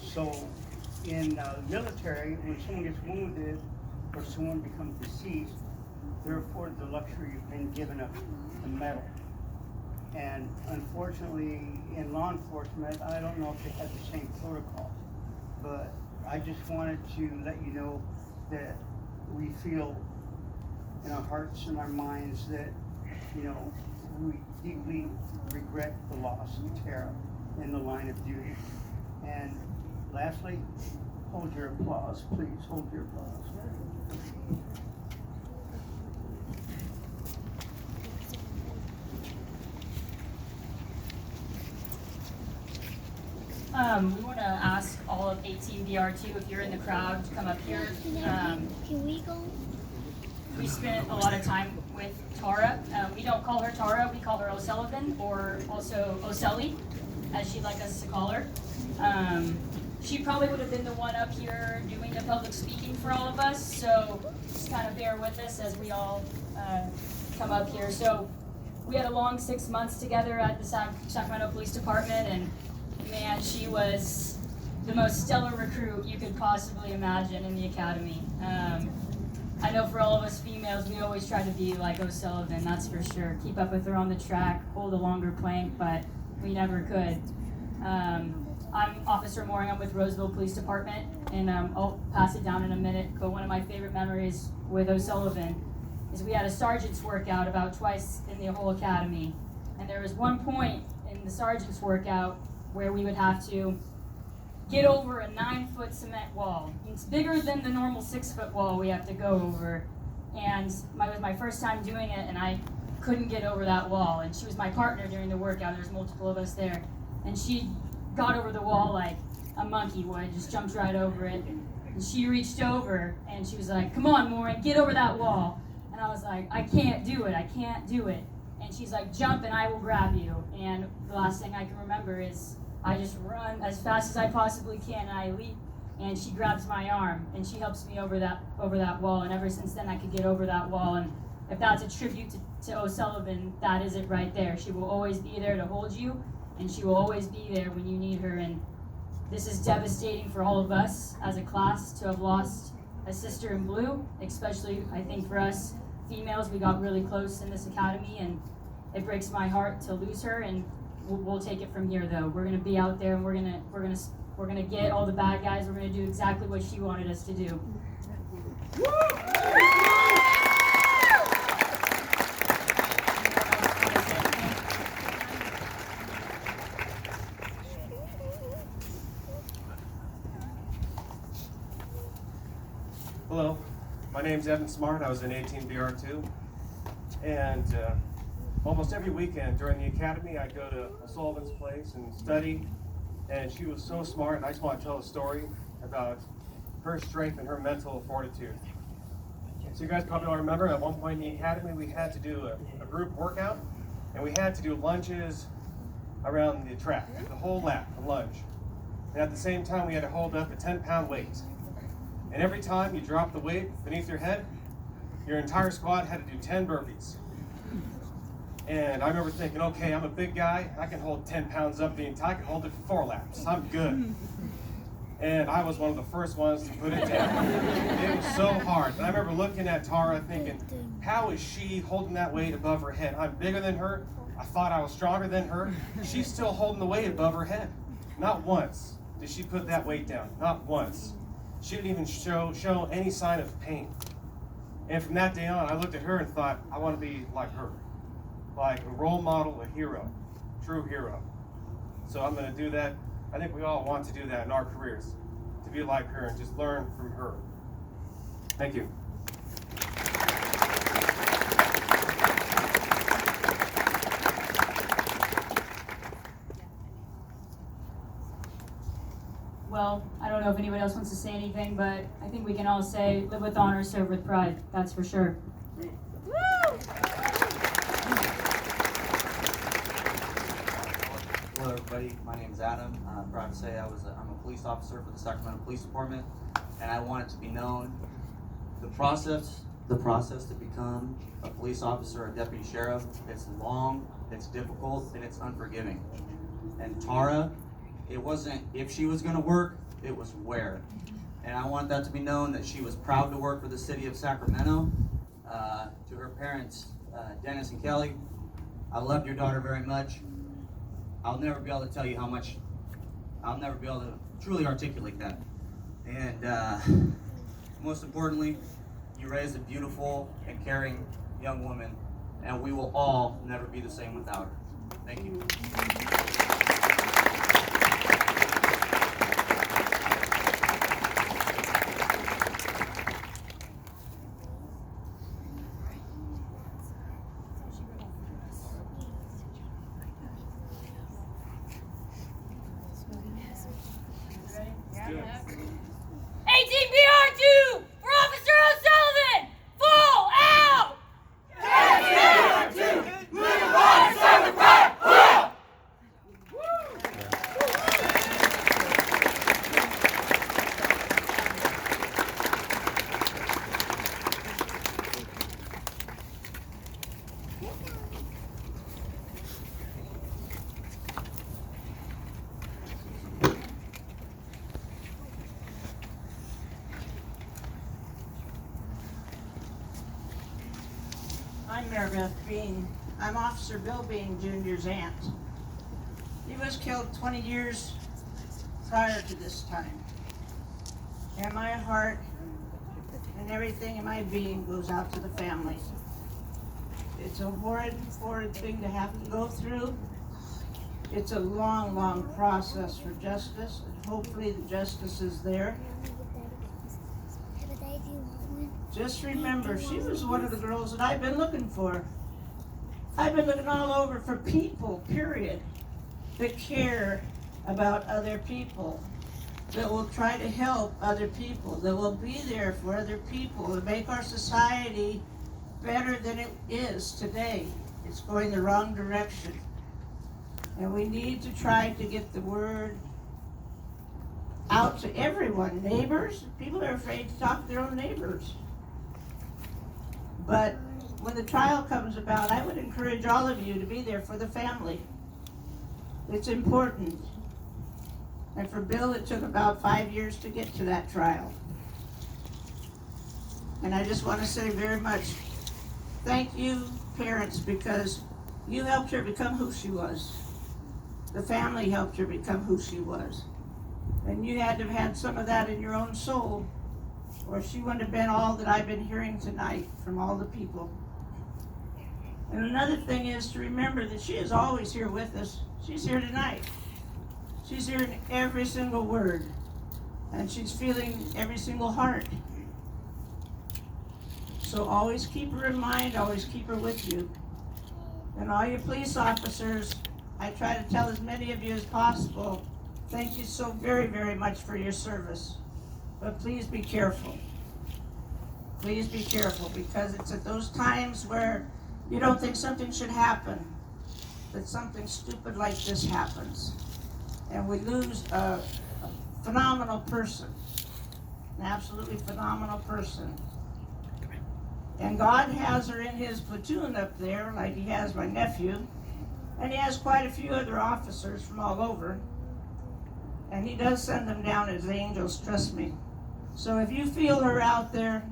So in the military, when someone gets wounded or someone becomes deceased, they're afforded the luxury of being given a medal. And unfortunately, in law enforcement, I don't know if they have the same protocol, but I just wanted to let you know that we feel in our hearts and our minds that, you know, we deeply regret the loss of Tara in the line of duty. And lastly, hold your applause, please, hold your applause. We want to ask all of 18BR2 if you're in the crowd to come up here. Can we go? We spent a lot of time with Tara. We don't call her Tara, we call her O'Sullivan, or also O'Sully, as she'd like us to call her. She probably would have been the one up here doing the public speaking for all of us, so just kind of bear with us as we all come up here. So we had a long 6 months together at the Sacramento Police Department, and man, she was the most stellar recruit you could possibly imagine in the academy. I know for all of us females, we always try to be like O'Sullivan, that's for sure. Keep up with her on the track, hold a longer plank, but we never could. I'm Officer Mooring, I'm with Roseville Police Department, and I'll pass it down in a minute, but one of my favorite memories with O'Sullivan is we had a sergeant's workout about twice in the whole academy, and there was one point in the sergeant's workout where we would have to get over a 9-foot cement wall. It's bigger than the normal 6-foot wall we have to go over. And it was my first time doing it, and I couldn't get over that wall. And she was my partner during the workout. There's multiple of us there. And she got over the wall like a monkey would, just jumped right over it. And she reached over, and she was like, "Come on, Maureen, get over that wall." And I was like, "I can't do it, I can't do it." And she's like, "Jump and I will grab you." And the last thing I can remember is I just run as fast as I possibly can, and I leap, and she grabs my arm, and she helps me over that wall. And ever since then, I could get over that wall. And if that's a tribute to O'Sullivan, that is it right there. She will always be there to hold you, and she will always be there when you need her. And this is devastating for all of us as a class to have lost a sister in blue, especially I think for us females. We got really close in this academy, and it breaks my heart to lose her. And we'll take it from here, though. We're gonna be out there, and we're gonna get all the bad guys. We're gonna do exactly what she wanted us to do. Hello, my name's Evan Smart. I was in 18BR2, and almost every weekend during the academy, I'd go to O'Sullivan's place and study, and she was so smart, and I just want to tell a story about her strength and her mental fortitude. So you guys probably all remember, at one point in the academy, we had to do a group workout, and we had to do lunges around the track, the whole lap, a lunge. And at the same time, we had to hold up a 10-pound weight. And every time you drop the weight beneath your head, your entire squad had to do 10 burpees. And I remember thinking, okay, I'm a big guy, I can hold 10 pounds up I can hold it for 4 laps, I'm good. And I was one of the first ones to put it down. It was so hard. And I remember looking at Tara thinking, how is she holding that weight above her head? I'm bigger than her, I thought I was stronger than her. She's still holding the weight above her head. Not once did she put that weight down, not once. She didn't even show any sign of pain. And from that day on, I looked at her and thought, I want to be like her. Like a role model, a hero, true hero. So I'm going to do that. I think we all want to do that in our careers, to be like her and just learn from her. Thank you. Well, I don't know if anyone else wants to say anything, but I think we can all say, live with honor, serve with pride. That's for sure. Hello everybody, my name is Adam. I'm proud to say I'm a police officer for the Sacramento Police Department, and I want it to be known, the process to become a police officer or deputy sheriff, it's long, it's difficult, and it's unforgiving. And Tara, it wasn't if she was gonna work, it was where. And I want that to be known that she was proud to work for the city of Sacramento. To her parents, Dennis and Kelly, I loved your daughter very much. I'll never be able to tell you how much, I'll never be able to truly articulate that. And most importantly, you raised a beautiful and caring young woman, and we will all never be the same without her. Thank you. BR2 for Officer O'Sullivan! Full out! I'm Mary Beth Bean. I'm Officer Bill Bean Jr.'s aunt. He was killed 20 years prior to this time. And my heart and everything in my being goes out to the family. It's a horrid, horrid thing to have to go through. It's a long, long process for justice, and hopefully the justice is there. Just remember, she was one of the girls that I've been looking for. I've been looking all over for people, period, that care about other people, that will try to help other people, that will be there for other people, to make our society better than it is today. It's going the wrong direction. And we need to try to get the word out to everyone, neighbors. People are afraid to talk to their own neighbors. But when the trial comes about, I would encourage all of you to be there for the family. It's important. And for Bill, it took about 5 years to get to that trial. And I just want to say very much thank you, parents, because you helped her become who she was. The family helped her become who she was. And you had to have had some of that in your own soul, or she wouldn't have been all that I've been hearing tonight from all the people. And another thing is to remember that she is always here with us. She's here tonight. She's here in every single word. And she's feeling every single heart. So always keep her in mind, always keep her with you. And all you police officers, I try to tell as many of you as possible, thank you so very, very much for your service. But please be careful. Please be careful, because it's at those times where you don't think something should happen, that something stupid like this happens. And we lose a phenomenal person, an absolutely phenomenal person. And God has her in his platoon up there, like he has my nephew. And he has quite a few other officers from all over. And he does send them down as angels, trust me. So if you feel her out there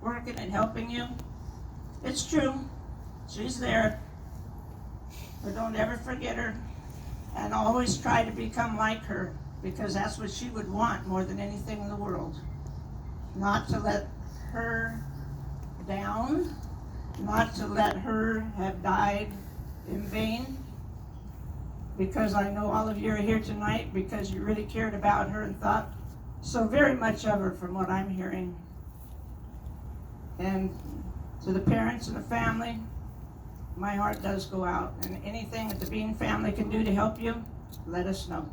working and helping you, it's true. She's there. But don't ever forget her. And always try to become like her, because that's what she would want more than anything in the world. Not to let her down, not to let her have died in vain, because I know all of you are here tonight because you really cared about her and thought so very much of her from what I'm hearing. And to the parents and the family, my heart does go out, and anything that the Bean family can do to help you, let us know.